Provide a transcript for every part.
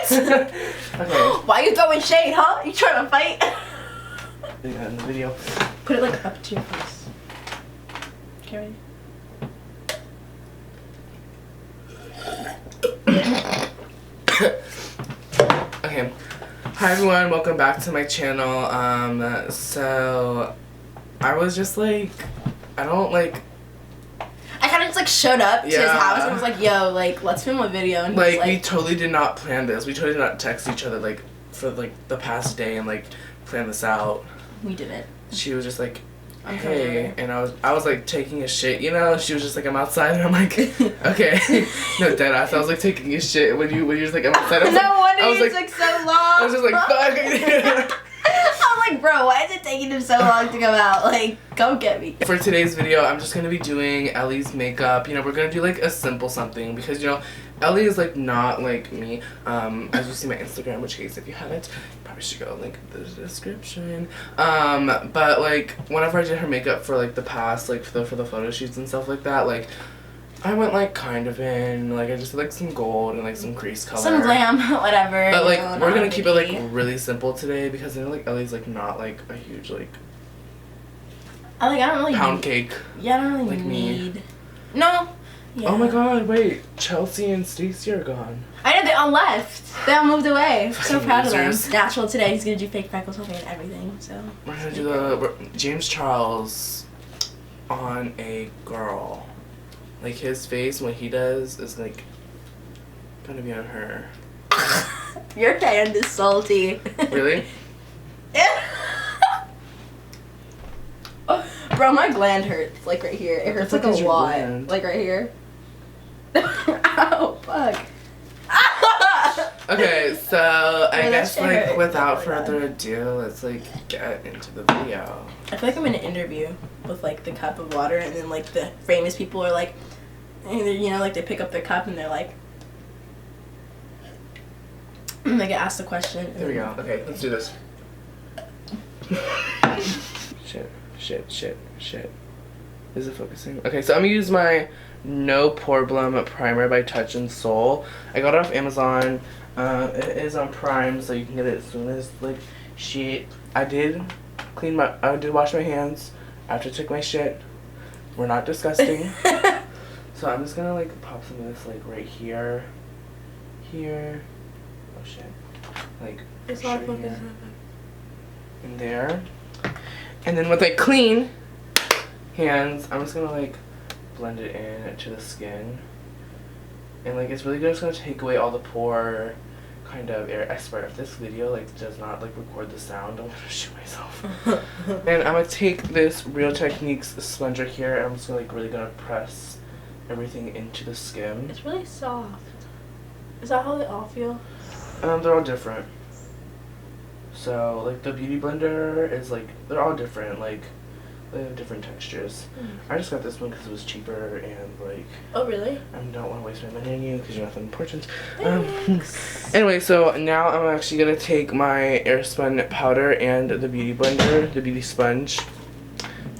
Okay. Why you throwing shade, huh? You trying to fight? In the video. Put it like up to your face. Okay, ready? Okay. Hi everyone, welcome back to my channel. So I was just like, I kind of just like showed up to his Yeah. house and was like, yo, like let's film a video, and he was like we totally did not plan this. We totally did not text each other like for like the past day and like plan this out. we didn't. She was just like, I'm hey, and I was like taking a shit, you know. She was just like, I'm outside, and I'm like, okay, no, deadass. I was like taking a shit when you were just like, I'm outside. I was No wonder I was it took so long. I was just like, fuck. I'm like, bro, why is it taking him so long to come out? Like, come get me. For today's video, I'm just gonna be doing Ellie's makeup. You know, we're gonna do like a simple something because, you know, Ellie is like not like me. As you see my Instagram, which case if you haven't, you probably should go link in the description. But like whenever I did her makeup for like the past, like for the photo shoots and stuff like that, like I went like kind of in, like I just did like some gold and like some crease color. Some glam, whatever. But like know, we're gonna not keep it like really. really simple today because I know like Ellie's like not like a huge like I don't really pound cake. Yeah, I don't really like me. need. No. Yeah. Oh my god, wait. Chelsea and Stacey are gone. I know, they all left. They all moved away. So Fucking proud of losers. them. Natural today. He's gonna do fake freckles with me and everything. So. We're gonna do the James Charles on a girl. Like his face, what he does is like gonna be on her. Your hand is salty. Really? Bro, my gland hurts. Like right here. It hurts What like the fuck a is your lot. gland? Like right here. Ow, fuck. Okay, so I that guess shit like hurt. without Oh my further ado, let's like get into the video. I feel like I'm in an interview with like the cup of water, and then like the famous people are like, you know, like they pick up their cup and they're like, and they get asked a question. Here we go. Okay, let's do this. Shit. Is it focusing? Okay, so I'm gonna use my No Problem Primer by Touch and Soul. I got it off Amazon. It is on Prime, so you can get it as soon as like shit. I did wash my hands after I took my shit. We're not disgusting. So I'm just gonna like pop some of this like right here. Oh shit. Like It's right not focusing. here. In there. And then with like clean hands, I'm just gonna like blend it in to the skin. And like it's really good. It's gonna take away all the pore kind of air. I swear, if this video like does not like record the sound, I'm gonna shoot myself. And I'm gonna take this Real Techniques sponge right here, and I'm just like really gonna press everything into the skin. It's really soft. Is that how they all feel? They're all different. So like the Beauty Blender is like, they're all different. Like they have different textures. I just got this one because it was cheaper and like. Oh really? I don't want to waste my money on you because you're nothing important. Thanks. Anyway, so now I'm actually gonna take my Airspun powder and the Beauty Blender, the Beauty Sponge.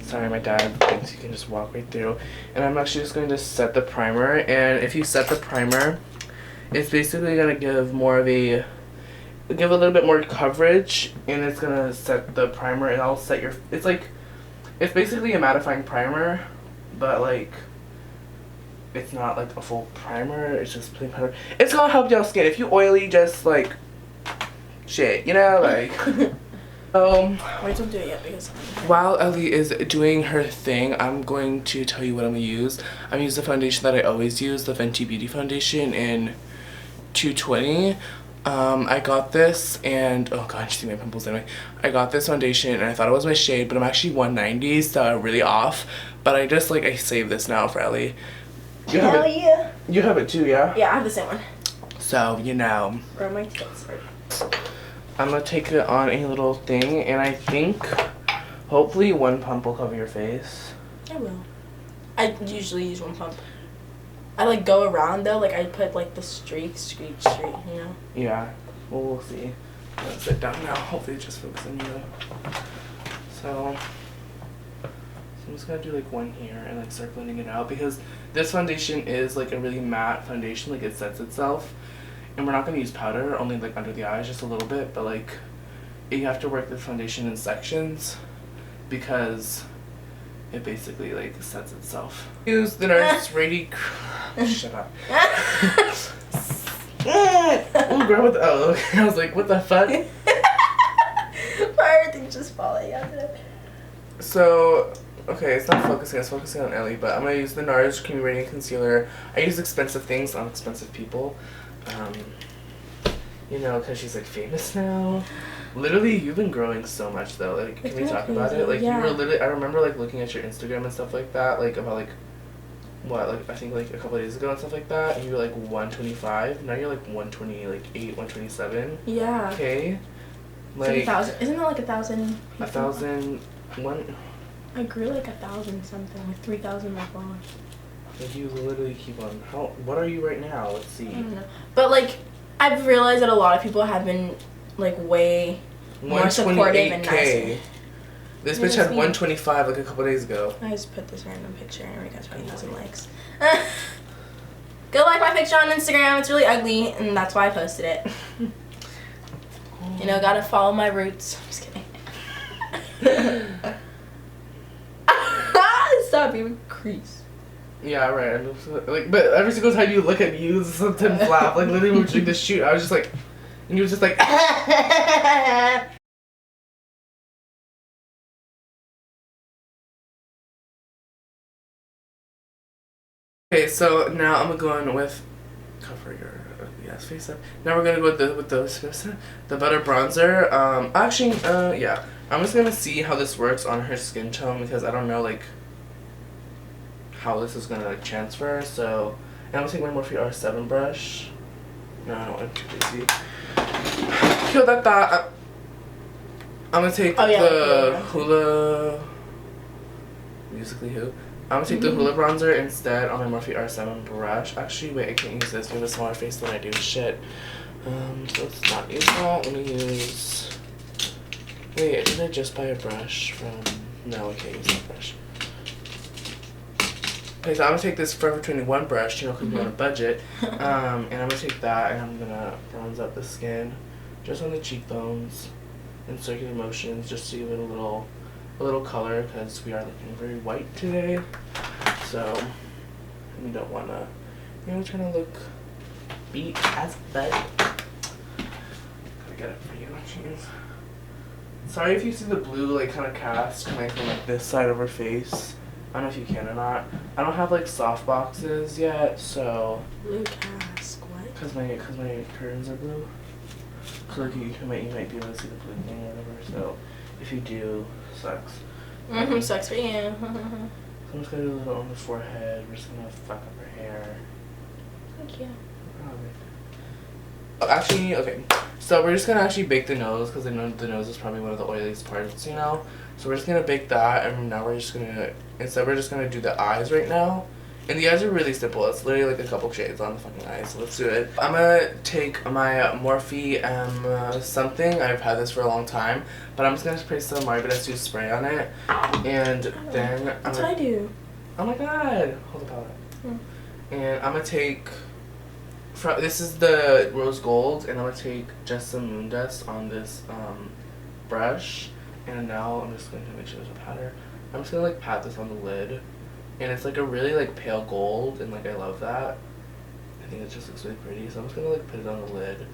Sorry, my dad thinks you can just walk right through. And I'm actually just going to set the primer. And if you set the primer, it's basically gonna give a little bit more coverage, and it's gonna set the primer, and I'll set your. It's basically a mattifying primer, but like, it's not like a full primer. It's just plain powder. It's gonna help y'all skin. If you oily, just like shit, you know, like. Wait, don't do it yet because. While Ellie is doing her thing, I'm going to tell you what I'm gonna use. I'm gonna use the foundation that I always use, the Fenty Beauty foundation in 220. I got this, and oh god, you see my pimples anyway. I got this foundation and I thought it was my shade, but I'm actually 190, so I'm really off. But I just like, I saved this now for Ellie. Hell yeah. You have it too, yeah? Yeah, I have the same one. So, you know. Where are my tits? I'm gonna take it on a little thing, and I think hopefully one pump will cover your face. I will. I usually use one pump. I like go around though, like I put like the streak, you know? Yeah, well, we'll see. I'm gonna sit down now. Hopefully it just focuses on you. So I'm just gonna do like one here and like start blending it out, because this foundation is like a really matte foundation, like it sets itself. And we're not going to use powder, only like under the eyes, just a little bit, but like you have to work the foundation in sections because it basically like sets itself. Use the Nars Ready. Shut up. Oh, girl, what the, oh, okay. I was like, what the fuck? Everything's just falling out of it. So, okay, it's not focusing, it's focusing on Ellie, but I'm going to use the Nars Creamy Radiant Concealer. I use expensive things on expensive people. You know, because she's like famous now. Literally, you've been growing so much though. Like, can we talk about it? Like, you were literally, I remember like looking at your Instagram and stuff like that, like about like, what, like I think like a couple of days ago and stuff like that, and you were like 125. Now you're like 128, 127. Yeah. Okay. Like, 1,000. Isn't that like 1,000? 1,000. One. I grew like 1,000 something, like 3,000 my followers. Like you literally keep on. How? What are you right now? Let's see. I don't know. But like, I've realized that a lot of people have been like way more supportive and nicer. This bitch had 125 like a couple days ago. I just put this random picture and we got 20,000 likes. Go like my picture on Instagram. It's really ugly, and that's why I posted it. You know, gotta follow my roots. I'm just kidding. Stop, you crease. Yeah, right. Like, but every single time you look at me, you sometimes laugh. Like, literally, when we were doing the shoot, I was just like, and you was just like, okay, so now I'm gonna go in with cover your face up. Now we're gonna go with the butter bronzer. Actually, yeah, I'm just gonna see how this works on her skin tone because I don't know like how this is gonna like transfer. So, and I'm gonna take my Morphe R7 brush. No, I don't want it too crazy. Kill that thought. I'm gonna take the Hoola. Musically Who? I'm gonna take the Hoola bronzer instead on my Morphe R7 brush. Actually, wait, I can't use this. You have a smaller face than I do. Shit. So let's not use that. Let me use. Wait, didn't I just buy a brush from? No, I can't use that brush. Okay, so I'm gonna take this Forever 21 brush, you know, because we're on a budget. And I'm gonna take that and I'm gonna bronze up the skin, just on the cheekbones, in circular motions, just to give it a little color, because we are looking very white today. So we don't wanna, you know, trying to look beat as fuck. Gotta get it for you. Jeez. Sorry if you see the blue like kind of cast coming from like this side of her face. I don't know if you can or not. I don't have like soft boxes yet, so. Blue cast, what? Cause my curtains are blue. So like you might be able to see the blue thing or whatever. So if you do, sucks. Sucks for you. So I'm just gonna do a little on the forehead. We're just gonna fuck up her hair. Thank you. Oh, actually, okay. So we're just gonna actually bake the nose because I know the nose is probably one of the oiliest parts, you know. So we're just gonna bake that, and now we're just gonna do the eyes right now. And the eyes are really simple. It's literally like a couple shades on the fucking eyes. So let's do it. I'm gonna take my Morphe something. I've had this for a long time, but I'm just gonna spray some Margaret's spray on it, and then that's what I do. Oh my god! Hold the palette. And I'm gonna take. This is the rose gold, and I'm gonna take just some moon dust on this brush. And now I'm just going to make sure there's a powder. I'm just gonna like pat this on the lid, and it's like a really like pale gold, and like I love that. I think it just looks really pretty. So I'm just gonna like put it on the lid.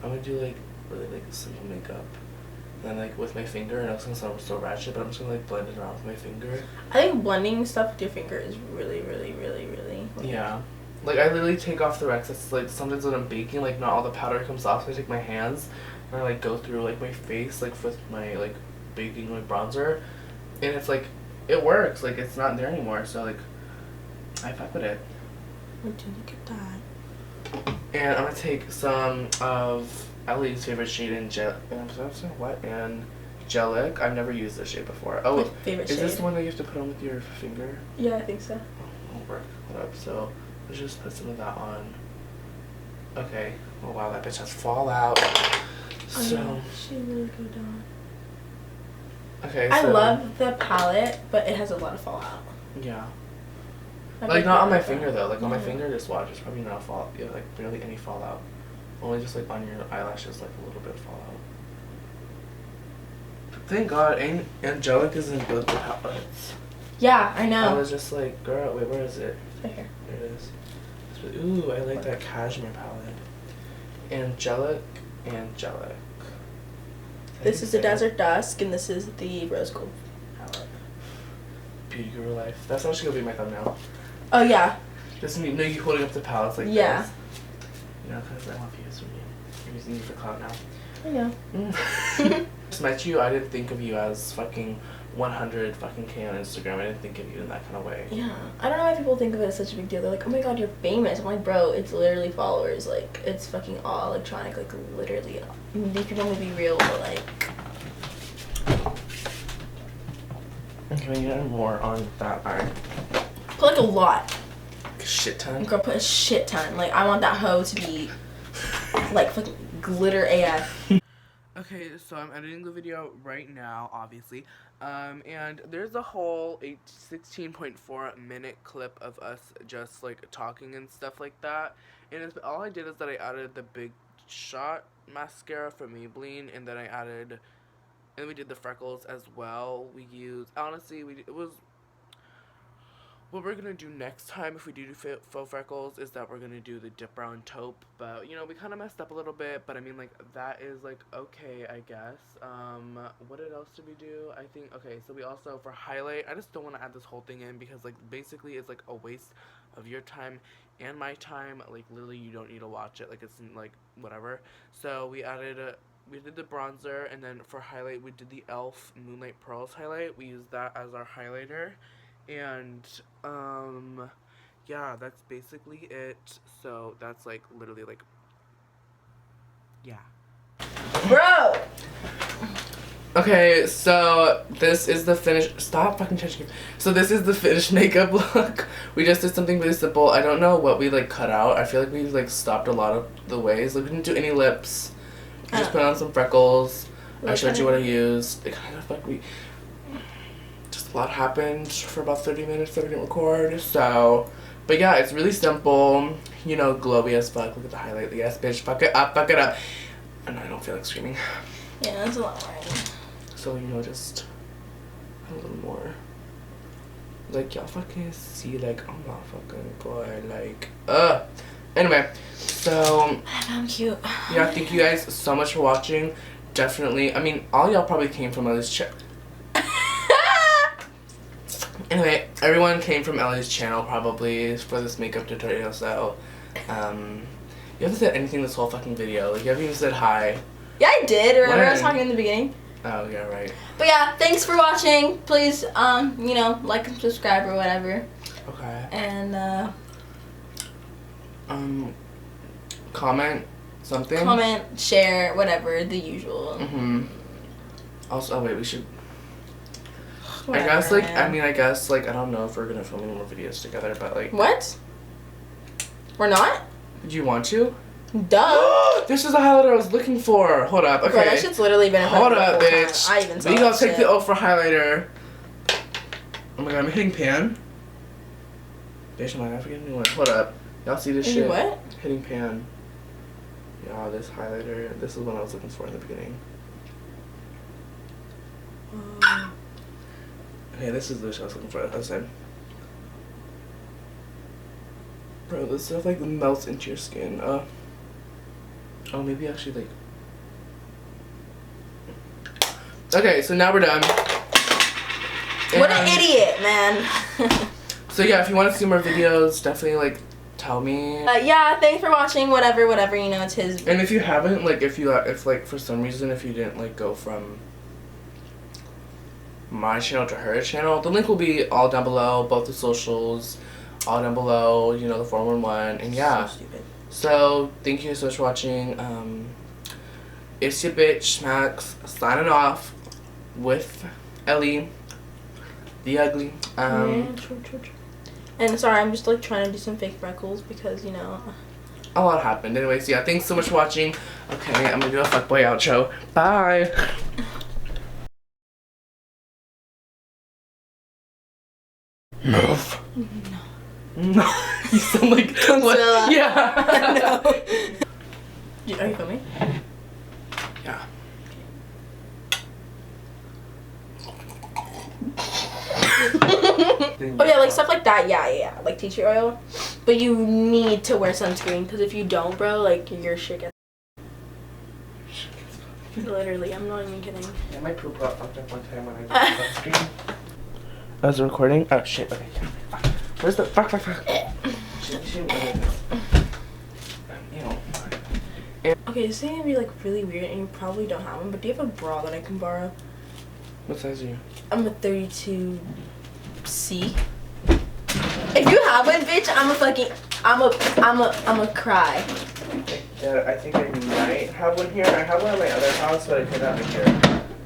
I'm gonna do like really like simple makeup, and then like with my finger. And I was gonna sound so ratchet, but I'm just gonna like blend it around with my finger. I think blending stuff with your finger is really, really, really, really. Yeah. Like I literally take off the excess. Like sometimes when I'm baking, like not all the powder comes off, so I take my hands and I like go through like my face, like with my like baking like bronzer, and it's like it works. Like it's not there anymore. So like I fuck with it. Would you look at that? And I'm gonna take some of Ellie's favorite shade in what and Gelic. I've never used this shade before. Oh, favorite is shade? this the one that you have to put on with your finger? Yeah, I think so. Oh, won't work. Hold up. So let's just put some of that on. Okay. Oh wow, that bitch has fallout. So yeah, she really go down. Okay. I so, love the palette, but it has a lot of fallout. Yeah. Like not on my finger though. Like on my finger, this watch is probably not like barely any fallout. Only just like on your eyelashes, like a little bit fall out. Thank God, Angelic is in both the palettes. Yeah, I know. I was just like, girl, wait, where is it? Right here. There it is. Ooh, I like that cashmere palette. Angelic. This is the Desert Dusk, and this is the Rose Gold palette. Beauty Guru Life. That's actually gonna be my thumbnail. Oh yeah. Just me, you holding up the palettes like yeah. this. You know, because I want views from you. You're using you for clout now. I know. Just met you, I didn't think of you as fucking 100 fucking K on Instagram. I didn't think of you in that kind of way. Yeah. I don't know why people think of it as such a big deal. They're like, oh my god, you're famous. I'm like, bro, it's literally followers. Like, it's fucking all electronic. Like, literally. These can only be real, but like. Okay, we need more on that eye. Put like a lot. A shit ton? Girl, put a shit ton. Like, I want that hoe to be like fucking glitter AF. Okay, so I'm editing the video right now, obviously, and there's a whole 16.4 minute clip of us just like talking and stuff like that, and it's, all I did is that I added the Big Shot mascara from Maybelline, and then we did the freckles as well. We used, honestly, it was, what we're gonna do next time if we do faux freckles is that we're gonna do the dip brown taupe, but you know, we kind of messed up a little bit, but I mean, like, that is like okay, I guess. What else did we do? I think, okay, so we also, for highlight, I just don't want to add this whole thing in because like basically it's like a waste of your time and my time. Like, literally, you don't need to watch it, like, it's like whatever. So we did the bronzer, and then for highlight we did the e.l.f. Moonlight Pearls highlight. We used that as our highlighter. And, yeah, that's basically it. So, that's, like, literally, like, yeah. Bro! Okay, so, this is the finished, stop fucking touching me. So, this is the finished makeup look. We just did something really simple. I don't know what we, like, cut out. I feel like we, like, stopped a lot of the ways. Like, we didn't do any lips. We just put on some freckles. I showed you what I used. It kind of, like, a lot happened for about 30 minutes that we didn't record, so, but yeah, it's really simple, you know, glowy as fuck. Look at the highlight. Yes, bitch, fuck it up, and I don't feel like screaming. Yeah, that's a lot more. So, you know, just a little more, like, y'all fucking see, like, I'm not fucking good, like, anyway, so, I'm cute. yeah, thank you guys so much for watching. Definitely, I mean, all y'all probably came from Ellie's channel. Anyway, everyone came from Ellie's channel probably for this makeup tutorial, so, you haven't said anything this whole fucking video. Like, you haven't even said hi. Yeah, I did. Remember I was talking in the beginning? Oh, yeah, right. But yeah, thanks for watching. Please, you know, like and subscribe or whatever. Okay. And, comment something. Comment, share, whatever, the usual. Also, oh wait, we should... Whatever, I guess, like, man. I guess, like, I don't know if we're gonna film any more videos together, but, like... What? We're not? Do you want to? Duh! This is the highlighter I was looking for. Hold up, okay. Bro, that shit's literally been in front Hold of me up, the whole bitch. time. I even saw We that gotta take shit. the O for highlighter. Oh my god, I'm hitting pan. Bitch, am I not forgetting one? Hold up. Y'all see this shit? What? Hitting pan. Yeah, this highlighter. This is what I was looking for in the beginning. Okay, this is the shit I was looking for. I said, bro, this stuff like melts into your skin. Oh, maybe actually like. Okay, so now we're done. What an idiot, man. So yeah, if you want to see more videos, definitely like tell me. Yeah, thanks for watching. Whatever, you know, it's his. And if you haven't, like, if like for some reason if you didn't like go from my channel to her channel, the link will be all down below, both the socials, all down below, you know, the 411, and yeah. So stupid. So thank you so much for watching. It's your bitch Max signing off with Ellie, the ugly. Yeah, true. And sorry, I'm just like trying to do some fake freckles because, you know. A lot happened. Anyways, yeah, thanks so much for watching. Okay, I'm gonna do a fuckboy outro. Bye. Move. No. You sound like what? Yeah. No. Are you filming? Yeah. Oh yeah, like stuff like that. Yeah. Like tea tree oil. But you need to wear sunscreen because if you don't, bro, like your shit gets. Literally, I'm not even kidding. Yeah, my poop got fucked up one time when I did sunscreen. I was recording. Oh shit. Okay. Yeah. Where's the fuck? Shoot. Okay, this is gonna be like really weird, and you probably don't have one. But do you have a bra that I can borrow? What size are you? I'm a 32C. If you have one, bitch, I'm a cry. Yeah, I think I might have one here. I have one at my other house, but I could have it here.